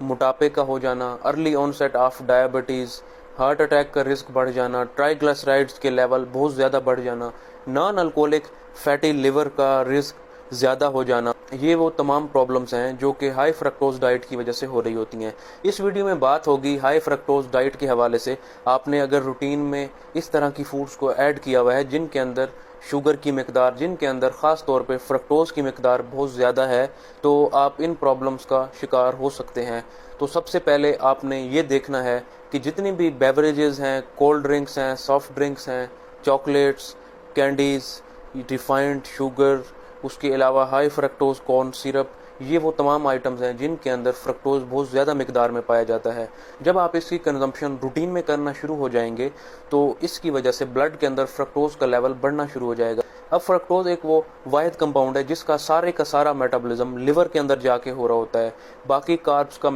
موٹاپے کا ہو جانا، early onset of diabetes, heart attack کا رسک بڑھ جانا، ٹرائیگلسرائڈز کے لیول بہت زیادہ بڑھ جانا، نان الکولک فیٹی لیور کا رسک زیادہ ہو جانا، یہ وہ تمام پرابلمز ہیں جو کہ ہائی فرکٹوز ڈائٹ کی وجہ سے ہو رہی ہوتی ہیں۔ اس ویڈیو میں بات ہوگی ہائی فرکٹوز ڈائٹ کے حوالے سے۔ آپ نے اگر روٹین میں اس طرح کی فوڈز کو ایڈ کیا ہوا ہے جن کے اندر شوگر کی مقدار، جن کے اندر خاص طور پہ فرکٹوز کی مقدار بہت زیادہ ہے، تو آپ ان پرابلمز کا شکار ہو سکتے ہیں۔ تو سب سے پہلے آپ نے یہ دیکھنا ہے کہ جتنی بھی بیوریجز ہیں، کولڈ ڈرنکس ہیں، سافٹ ڈرنکس ہیں، چاکلیٹس، کینڈیز، ریفائنڈ شوگر، اس کے علاوہ ہائی فرکٹوز کارن سیرپ، یہ وہ تمام آئٹمز ہیں جن کے اندر فرکٹوز بہت زیادہ مقدار میں پایا جاتا ہے۔ جب آپ اس کی کنزمپشن روٹین میں کرنا شروع ہو جائیں گے تو اس کی وجہ سے بلڈ کے اندر فرکٹوز کا لیول بڑھنا شروع ہو جائے گا۔ اب فرکٹوز ایک وہ واحد کمپاؤنڈ ہے جس کا سارا میٹابولزم لیور کے اندر جا کے ہو رہا ہوتا ہے، باقی کاربس کا